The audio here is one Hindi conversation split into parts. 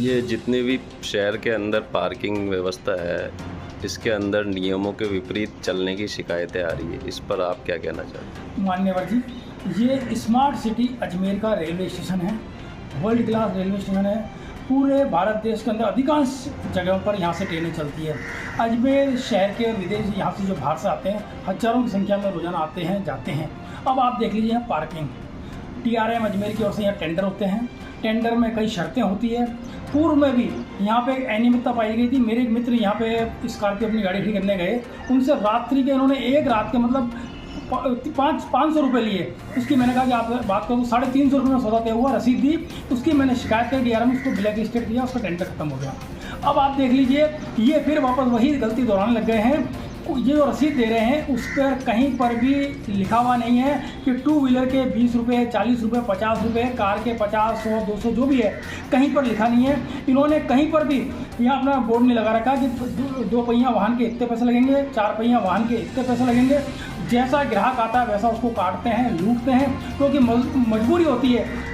ये जितने भी शहर के अंदर पार्किंग व्यवस्था है, इसके अंदर नियमों के विपरीत चलने की शिकायतें आ रही है, इस पर आप क्या कहना चाहते हैं? मान्यवर जी, ये स्मार्ट सिटी अजमेर का रेलवे स्टेशन है, वर्ल्ड क्लास रेलवे स्टेशन है। पूरे भारत देश के अंदर अधिकांश जगहों पर यहाँ से ट्रेनें चलती है। अजमेर शहर के विदेश यहाँ से जो बाहर से आते हैं, हज़ारों की संख्या में रोजाना आते हैं जाते हैं। अब आप देख लीजिए यहाँ पार्किंग, TRM अजमेर की ओर से यहाँ टेंडर होते हैं। टेंडर में कई शर्तें होती है। पूर्व में भी यहाँ पे एक अनियमितता पाई गई थी। मेरे एक मित्र यहाँ पे स्कॉर्पियो अपनी गाड़ी ठीक करने गए, उनसे रात्रि के इन्होंने एक रात के मतलब 500 रुपये लिए। उसकी मैंने कहा कि आप बात करो, 350 रुपये में सौदा तय हुआ, रसीद दी। उसकी मैंने शिकायत कर DRM, उसको ब्लैक लिस्टेड किया, उसका टेंडर खत्म हो गया। अब आप देख लीजिए, ये फिर वापस वही गलती दोहराने लग गए हैं। ये जो रसीद दे रहे हैं उस पर कहीं पर भी लिखा हुआ नहीं है कि 2 व्हीलर के 20 रुपये, 40 रुपये, 50 रुपये, कार के 50, 100, 200 जो भी है, कहीं पर लिखा नहीं है। इन्होंने कहीं पर भी यहाँ अपना बोर्ड नहीं लगा रखा कि 2 पहिया वाहन के इतने पैसे लगेंगे, 4 पहिया वाहन के इतने पैसे लगेंगे। जैसा ग्राहक आता है वैसा उसको काटते हैं, लूटते हैं, क्योंकि मजबूरी होती है।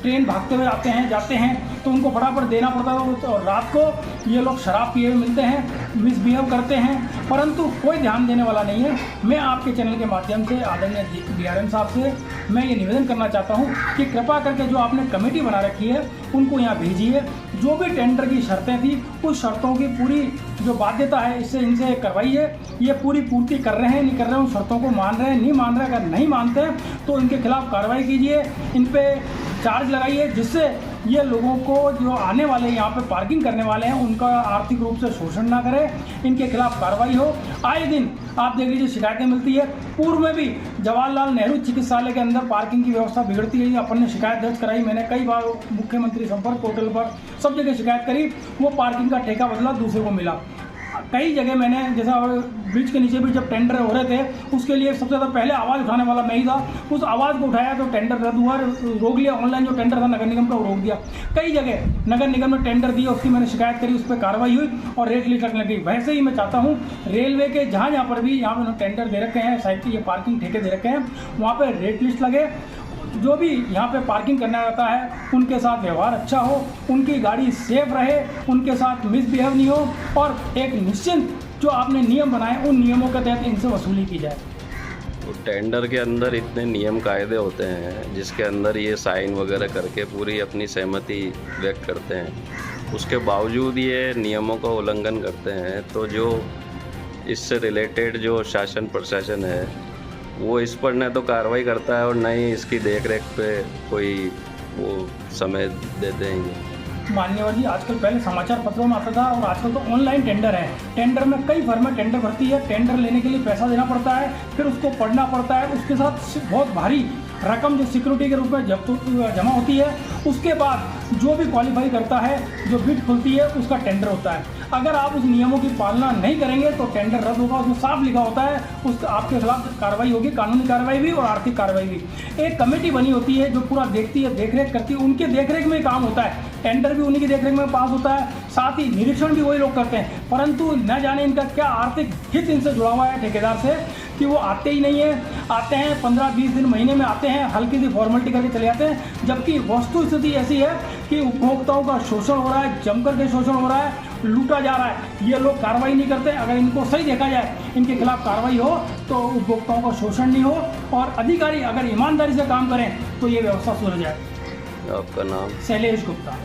ट्रेन भागते हुए आते हैं जाते हैं तो उनको फटाफट देना पड़ता है। और रात को ये लोग शराब पिए हुए मिलते हैं, मिसबिहेव करते हैं, परंतु कोई ध्यान देने वाला नहीं है। मैं आपके चैनल के माध्यम से आदरणीय DRM साहब से मैं ये निवेदन करना चाहता हूँ कि कृपा करके जो आपने कमेटी बना रखी है उनको यहाँ भेजिए। जो भी टेंडर की शर्तें थी उस शर्तों की पूरी जो बाध्यता है इससे इनसे करवाइए। ये पूरी पूर्ति कर रहे हैं नहीं कर रहे हैं, उन शर्तों को मान रहे हैं नहीं मान रहे हैं। अगर नहीं मानते हैं तो इनके खिलाफ कार्रवाई कीजिए, इन पे चार्ज लगाइए, जिससे ये लोगों को जो आने वाले यहाँ पे पार्किंग करने वाले हैं उनका आर्थिक रूप से शोषण ना करे, इनके खिलाफ कार्रवाई हो। आए दिन आप देख लीजिए शिकायतें मिलती है। पूर्व में भी जवाहरलाल नेहरू चिकित्सालय के अंदर पार्किंग की व्यवस्था बिगड़ती रही, अपन ने शिकायत दर्ज कराई। मैंने कई बार मुख्यमंत्री संपर्क पोर्टल पर सब जगह शिकायत करी, वो पार्किंग का ठेका बदला, दूसरे को मिला। कई जगह मैंने, जैसा ब्रिज के नीचे भी जब टेंडर हो रहे थे उसके लिए सबसे ज़्यादा पहले आवाज़ उठाने वाला मैं ही था। उस आवाज़ को उठाया तो टेंडर रद्द हुआ, रोक लिया। ऑनलाइन जो टेंडर था नगर निगम का वो रोक दिया। कई जगह नगर निगम ने टेंडर दिया, उसकी मैंने शिकायत करी, उस पर कार्रवाई हुई और रेट लिस्ट लगने लगी। वैसे ही मैं चाहता हूँ रेलवे के जहाँ पर भी यहाँ पर टेंडर दे रखे हैं, साइड के ये पार्किंग ठेके दे रखे हैं, वहाँ पर रेट लिस्ट लगे। जो भी यहाँ पे पार्किंग करने आता है उनके साथ व्यवहार अच्छा हो, उनकी गाड़ी सेफ रहे, उनके साथ मिसबिहेव नहीं हो, और एक निश्चित जो आपने नियम बनाए उन नियमों के तहत इनसे वसूली की जाए। तो टेंडर के अंदर इतने नियम कायदे होते हैं जिसके अंदर ये साइन वगैरह करके पूरी अपनी सहमति व्यक्त करते हैं, उसके बावजूद ये नियमों का उल्लंघन करते हैं। तो जो इससे रिलेटेड जो शासन प्रशासन है वो इस पर न तो कार्रवाई करता है और न ही इसकी देखरेख पे कोई वो समय देते हैं। मान्यवर जी, आजकल पहले समाचार पत्रों में आता था और आजकल तो ऑनलाइन टेंडर है। टेंडर में कई फर्में टेंडर भरती है, टेंडर लेने के लिए पैसा देना पड़ता है, फिर उसको पढ़ना पड़ता है, उसके साथ बहुत भारी रकम जो सिक्योरिटी के रूप में जमा होती है। उसके बाद जो भी क्वालिफाई करता है, जो बिड खुलती है, उसका टेंडर होता है। अगर आप उस नियमों की पालना नहीं करेंगे तो टेंडर रद्द होगा। उसमें साफ लिखा होता है उस आपके खिलाफ कार्रवाई होगी, कानूनी कार्रवाई भी और आर्थिक कार्रवाई भी। एक कमेटी बनी होती है जो पूरा देखती है, देखरेख करती है, उनके देखरेख में काम होता है। टेंडर भी उन्हीं की देखरेख में पास होता है, साथ ही निरीक्षण भी वही लोग करते हैं। परंतु न जाने इनका क्या आर्थिक हित इनसे जुड़ा हुआ है ठेकेदार से कि वो आते ही नहीं है। आते हैं 15-20 दिन, महीने में आते हैं, हल्की सी फॉर्मेलिटी करके चले जाते हैं, जबकि वस्तु स्थिति ऐसी है कि उपभोक्ताओं का शोषण हो रहा है, जमकर के शोषण हो रहा है, लूटा जा रहा है। ये लोग कार्रवाई नहीं करते। अगर इनको सही देखा जाए, इनके खिलाफ कार्रवाई हो तो उपभोक्ताओं का शोषण नहीं हो, और अधिकारी अगर ईमानदारी से काम करें तो ये व्यवस्था सुधर जाए। आपका नाम? शैलेश गुप्ता।